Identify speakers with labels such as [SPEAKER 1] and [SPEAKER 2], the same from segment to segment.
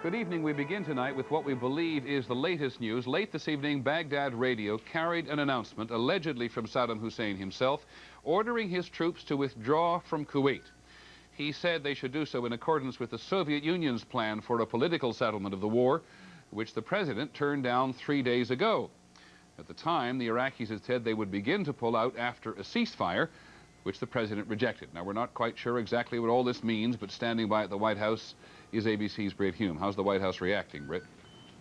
[SPEAKER 1] Good evening. We begin tonight with what we believe is the latest news. Late this evening, Baghdad radio carried an announcement, allegedly from Saddam Hussein himself, ordering his troops to withdraw from Kuwait. He said they should do so in accordance with the Soviet Union's plan for a political settlement of the war, which the president turned down 3 days ago. At the time, the Iraqis had said they would begin to pull out after a ceasefire, which the president rejected. Now, we're not quite sure exactly what all this means, but standing by at the White House is ABC's Britt Hume. How's the White House reacting, Britt?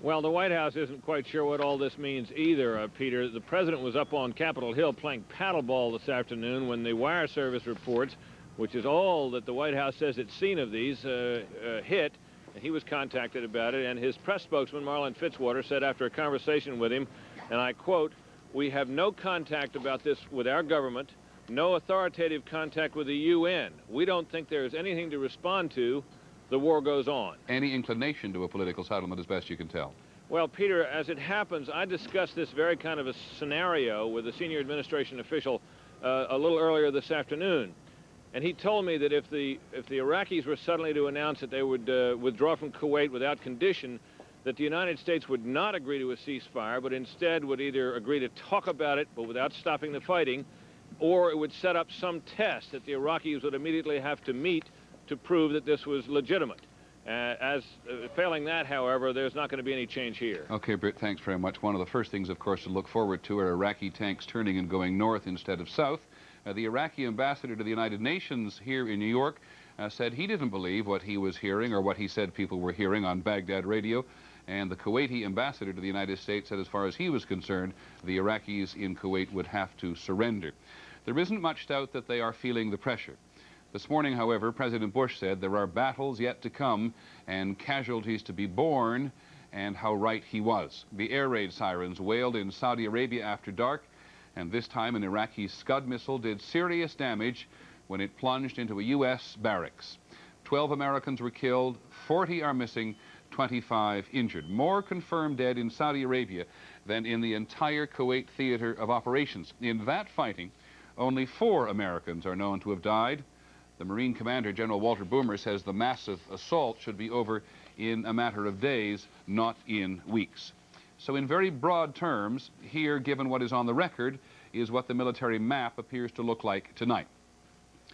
[SPEAKER 2] Well, the White House isn't quite sure what all this means either, Peter. The president was up on Capitol Hill playing paddleball this afternoon when the wire service reports, which is all that the White House says it's seen of these, hit. And he was contacted about it, and his press spokesman, Marlon Fitzwater, said after a conversation with him, and I quote, "We have no contact about this with our government, no authoritative contact with the UN. We don't think there is anything to respond to. The war goes on."
[SPEAKER 1] Any inclination to a political settlement, as best you can tell?
[SPEAKER 2] Well, Peter, as it happens, I discussed this very kind of a scenario with a senior administration official a little earlier this afternoon. And he told me that if the Iraqis were suddenly to announce that they would withdraw from Kuwait without condition, that the United States would not agree to a ceasefire, but instead would either agree to talk about it, but without stopping the fighting, or it would set up some test that the Iraqis would immediately have to meet to prove that this was legitimate. Failing that, however, there's not going to be any change here.
[SPEAKER 1] Okay, Britt, thanks very much. One of the first things, of course, to look forward to are Iraqi tanks turning and going north instead of south. The Iraqi ambassador to the United Nations here in New York said he didn't believe what he was hearing or what he said people were hearing on Baghdad radio. And the Kuwaiti ambassador to the United States said as far as he was concerned, the Iraqis in Kuwait would have to surrender. There isn't much doubt that they are feeling the pressure. This morning, however, President Bush said there are battles yet to come and casualties to be borne, and how right he was. The air raid sirens wailed in Saudi Arabia after dark, and this time an Iraqi Scud missile did serious damage when it plunged into a U.S. barracks. 12 Americans were killed, 40 are missing, 25 injured. More confirmed dead in Saudi Arabia than in the entire Kuwait theater of operations. In that fighting, only 4 Americans are known to have died. The Marine Commander, General Walter Boomer, says the massive assault should be over in a matter of days, not in weeks. So in very broad terms, here, given what is on the record, is what the military map appears to look like tonight.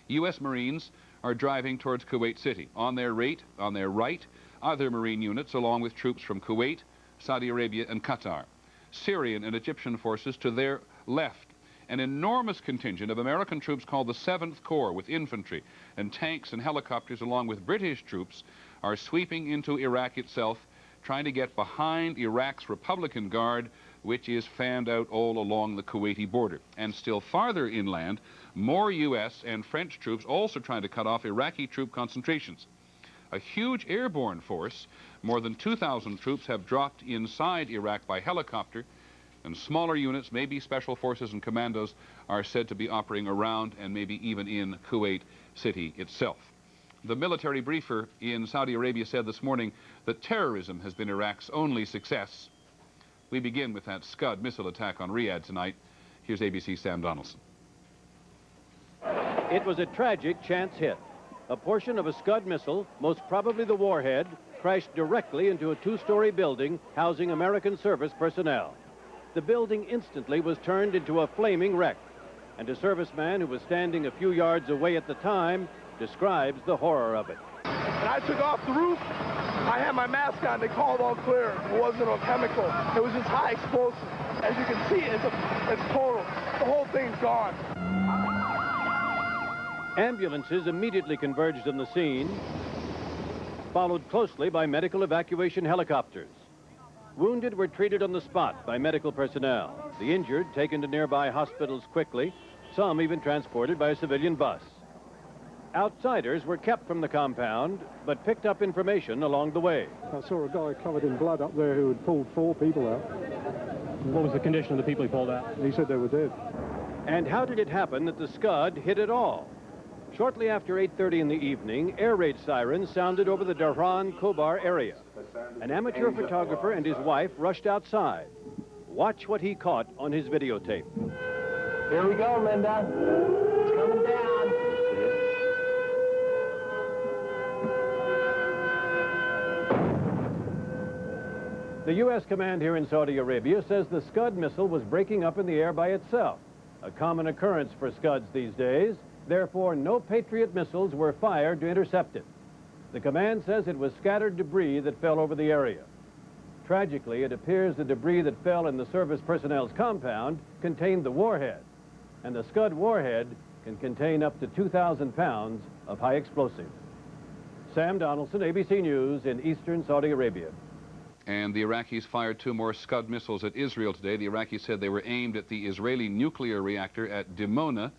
[SPEAKER 1] U.S. Marines are driving towards Kuwait City. On their right, other Marine units, along with troops from Kuwait, Saudi Arabia, and Qatar. Syrian and Egyptian forces to their left. An enormous contingent of American troops called the 7th Corps, with infantry and tanks and helicopters, along with British troops, are sweeping into Iraq itself, trying to get behind Iraq's Republican Guard, which is fanned out all along the Kuwaiti border. And still farther inland, more U.S. and French troops also trying to cut off Iraqi troop concentrations. A huge airborne force, more than 2,000 troops, have dropped inside Iraq by helicopter, and smaller units, maybe special forces and commandos, are said to be operating around and maybe even in Kuwait City itself. The military briefer in Saudi Arabia said this morning that terrorism has been Iraq's only success. We begin with that Scud missile attack on Riyadh tonight. Here's ABC's Sam Donaldson.
[SPEAKER 3] It was a tragic chance hit. A portion of a Scud missile, most probably the warhead, crashed directly into a 2-story building housing American service personnel. The building instantly was turned into a flaming wreck, and a serviceman who was standing a few yards away at the time describes the horror of it.
[SPEAKER 4] And I took off the roof. I had my mask on. They called all clear. It wasn't a chemical. It was just high explosive. As you can see, it's total. The whole thing's gone.
[SPEAKER 3] Ambulances immediately converged on the scene, followed closely by medical evacuation helicopters. Wounded were treated on the spot by medical personnel. The injured taken to nearby hospitals quickly, some even transported by a civilian bus. Outsiders were kept from the compound, but picked up information along the way.
[SPEAKER 5] I saw a guy covered in blood up there who had pulled 4 people out.
[SPEAKER 6] What was the condition of the people he pulled out?
[SPEAKER 5] He said they were dead.
[SPEAKER 3] And how did it happen that the Scud hit at all? Shortly after 8:30 in the evening, air raid sirens sounded over the Dhahran-Khobar area. An amateur photographer and his wife rushed outside. Watch what he caught on his videotape.
[SPEAKER 4] Here we go, Linda. It's coming down.
[SPEAKER 3] The U.S. command here in Saudi Arabia says the Scud missile was breaking up in the air by itself, a common occurrence for Scuds these days. Therefore, no Patriot missiles were fired to intercept it. The command says it was scattered debris that fell over the area. Tragically, it appears the debris that fell in the service personnel's compound contained the warhead, and the Scud warhead can contain up to 2,000 pounds of high explosive. Sam Donaldson, ABC News in eastern Saudi Arabia.
[SPEAKER 1] And the Iraqis fired 2 more Scud missiles at Israel today. The Iraqis said they were aimed at the Israeli nuclear reactor at Dimona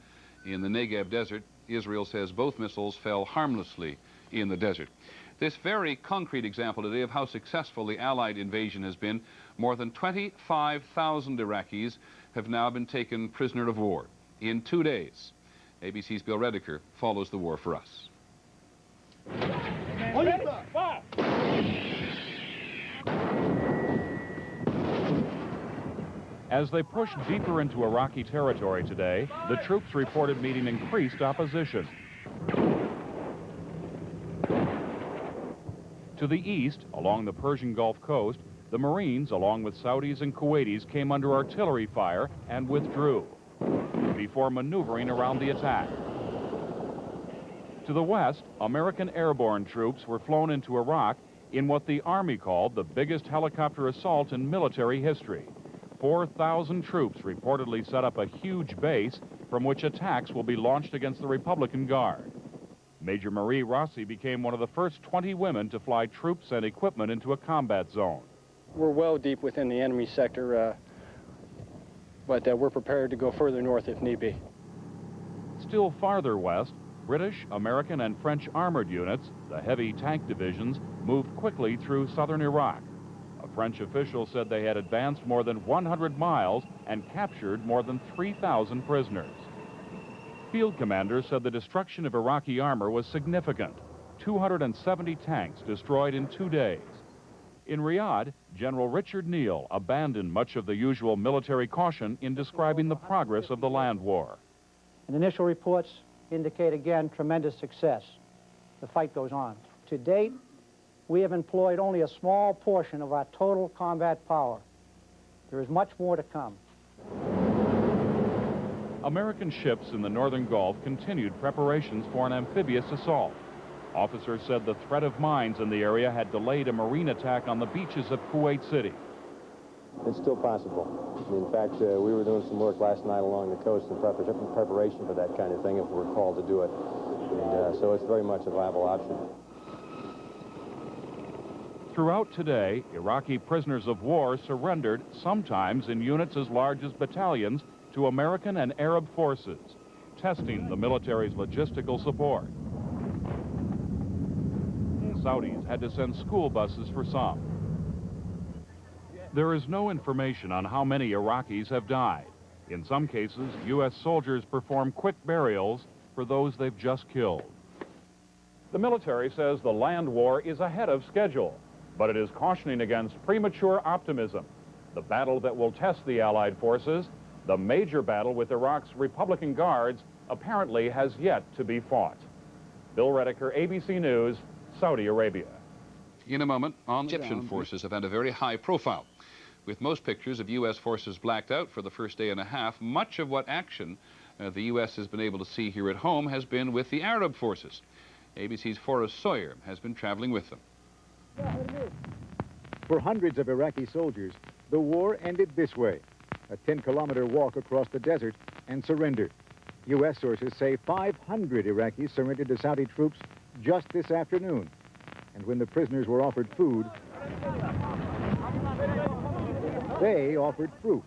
[SPEAKER 1] in the Negev desert. Israel says both missiles fell harmlessly in the desert. This very concrete example today of how successful the Allied invasion has been. More than 25,000 Iraqis have now been taken prisoner of war in 2 days. ABC's Bill Redeker follows the war for us.
[SPEAKER 7] As they pushed deeper into Iraqi territory today, the troops reported meeting increased opposition. To the east, along the Persian Gulf coast, the Marines, along with Saudis and Kuwaitis, came under artillery fire and withdrew before maneuvering around the attack. To the west, American airborne troops were flown into Iraq in what the Army called the biggest helicopter assault in military history. 4,000 troops reportedly set up a huge base from which attacks will be launched against the Republican Guard. Major Marie Rossi became one of the first 20 women to fly troops and equipment into a combat zone.
[SPEAKER 8] We're well deep within the enemy sector, but we're prepared to go further north if need be.
[SPEAKER 7] Still farther west, British, American, and French armored units, the heavy tank divisions, moved quickly through southern Iraq. A French official said they had advanced more than 100 miles and captured more than 3,000 prisoners. Field commanders said the destruction of Iraqi armor was significant. 270 tanks destroyed in 2 days. In Riyadh, General Richard Neal abandoned much of the usual military caution in describing the progress of the land war.
[SPEAKER 9] And initial reports indicate again tremendous success. The fight goes on. To date, we have employed only a small portion of our total combat power. There is much more to come.
[SPEAKER 7] American ships in the northern Gulf continued preparations for an amphibious assault. Officers said the threat of mines in the area had delayed a marine attack on the beaches of Kuwait City.
[SPEAKER 10] It's still possible. In fact, we were doing some work last night along the coast in preparation for that kind of thing if we're called to do it. And so it's very much a viable option.
[SPEAKER 7] Throughout today, Iraqi prisoners of war surrendered, sometimes in units as large as battalions, to American and Arab forces, testing the military's logistical support. Saudis had to send school buses for some. There is no information on how many Iraqis have died. In some cases, U.S. soldiers perform quick burials for those they've just killed. The military says the land war is ahead of schedule, but it is cautioning against premature optimism. The battle that will test the Allied forces, the major battle with Iraq's Republican Guards, apparently has yet to be fought. Bill Redeker, ABC News, Saudi Arabia.
[SPEAKER 1] In a moment, Egyptian forces have had a very high profile. With most pictures of U.S. forces blacked out for the first day and a half, much of what action the U.S. has been able to see here at home has been with the Arab forces. ABC's Forrest Sawyer has been traveling with them.
[SPEAKER 11] For hundreds of Iraqi soldiers, the war ended this way. A 10-kilometer walk across the desert and surrender. U.S. sources say 500 Iraqis surrendered to Saudi troops just this afternoon. And when the prisoners were offered food, they offered proof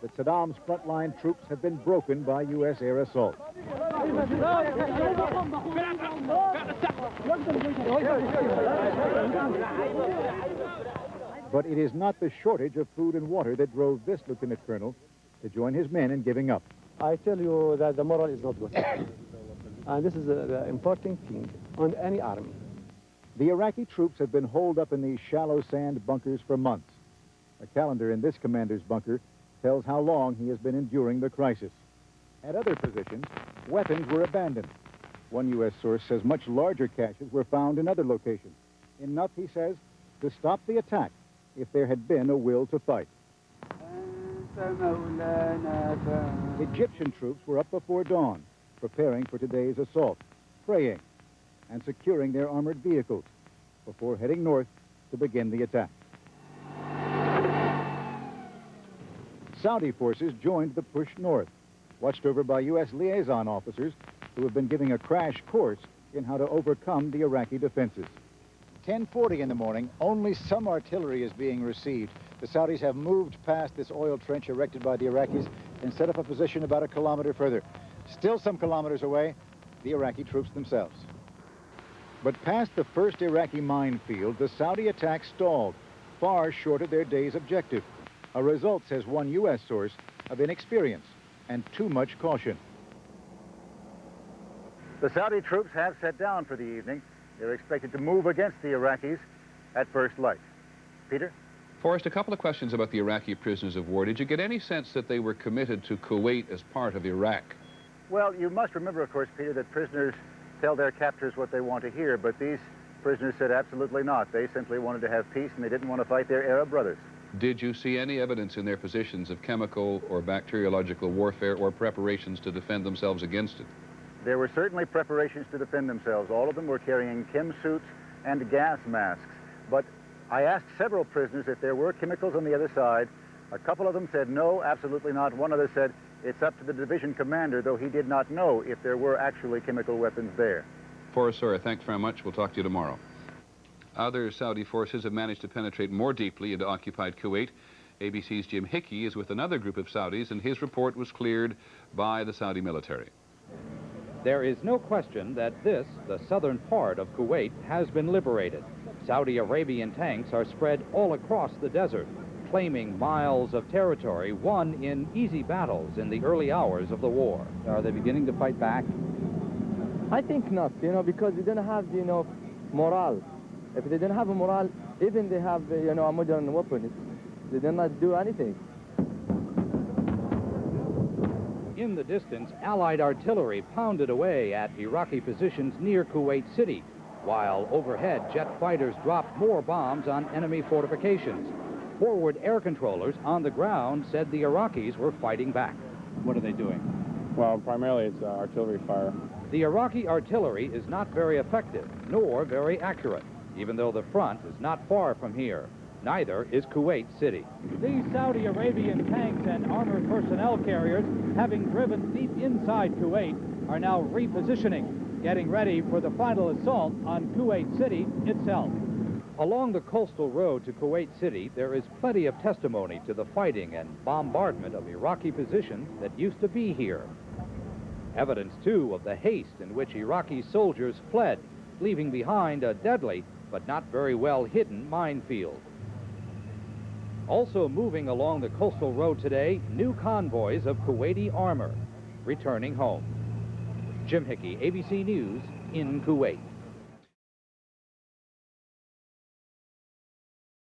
[SPEAKER 11] that Saddam's frontline troops had been broken by U.S. air assault. But it is not the shortage of food and water that drove this lieutenant colonel to join his men in giving up.
[SPEAKER 5] I tell you that the moral is not good. And this is the important thing on any army.
[SPEAKER 11] The Iraqi troops have been holed up in these shallow sand bunkers for months. A calendar in this commander's bunker tells how long he has been enduring the crisis. At other positions, weapons were abandoned. One U.S. source says much larger caches were found in other locations. Enough, he says, to stop the attack if there had been a will to fight. Egyptian troops were up before dawn, preparing for today's assault, praying, and securing their armored vehicles before heading north to begin the attack. Saudi forces joined the push north, watched over by U.S. liaison officers who have been giving a crash course in how to overcome the Iraqi defenses. 10:40 in the morning, only some artillery is being received. The Saudis have moved past this oil trench erected by the Iraqis and set up a position about a kilometer further. Still some kilometers away, the Iraqi troops themselves. But past the first Iraqi minefield, the Saudi attack stalled, far short of their day's objective. A result, says one U.S. source, of inexperience and too much caution. The Saudi troops have set down for the evening. They're expected to move against the Iraqis at first light. Peter?
[SPEAKER 1] Forrest, a couple of questions about the Iraqi prisoners of war. Did you get any sense that they were committed to Kuwait as part of Iraq?
[SPEAKER 11] Well, you must remember, of course, Peter, that prisoners tell their captors what they want to hear, but these prisoners said absolutely not. They simply wanted to have peace, and they didn't want to fight their Arab brothers.
[SPEAKER 1] Did you see any evidence in their positions of chemical or bacteriological warfare or preparations to defend themselves against it?
[SPEAKER 11] There were certainly preparations to defend themselves. All of them were carrying chem suits and gas masks. But I asked several prisoners if there were chemicals on the other side. A couple of them said no, absolutely not. One other said it's up to the division commander, though he did not know if there were actually chemical weapons there.
[SPEAKER 1] Forrest Sawyer, thanks very much. We'll talk to you tomorrow. Other Saudi forces have managed to penetrate more deeply into occupied Kuwait. ABC's Jim Hickey is with another group of Saudis, and his report was cleared by the Saudi military.
[SPEAKER 12] There is no question that this, the southern part of Kuwait, has been liberated. Saudi Arabian tanks are spread all across the desert, claiming miles of territory won in easy battles in the early hours of the war. Are they beginning to fight back?
[SPEAKER 13] I think not, because they don't have, morale. If they don't have a morale, even they have, a modern weapon, they do not do anything.
[SPEAKER 12] In the distance, Allied artillery pounded away at Iraqi positions near Kuwait City, while overhead jet fighters dropped more bombs on enemy fortifications. Forward air controllers on the ground said the Iraqis were fighting back.
[SPEAKER 6] What are they doing?
[SPEAKER 14] Well, primarily it's artillery fire.
[SPEAKER 12] The Iraqi artillery is not very effective, nor very accurate, even though the front is not far from here. Neither is Kuwait City. These Saudi Arabian tanks and armored personnel carriers, having driven deep inside Kuwait, are now repositioning, getting ready for the final assault on Kuwait City itself. Along the coastal road to Kuwait City, there is plenty of testimony to the fighting and bombardment of Iraqi positions that used to be here. Evidence, too, of the haste in which Iraqi soldiers fled, leaving behind a deadly but not very well hidden minefield. Also moving along the coastal road today, new convoys of Kuwaiti armor returning home. Jim Hickey, ABC News, in Kuwait.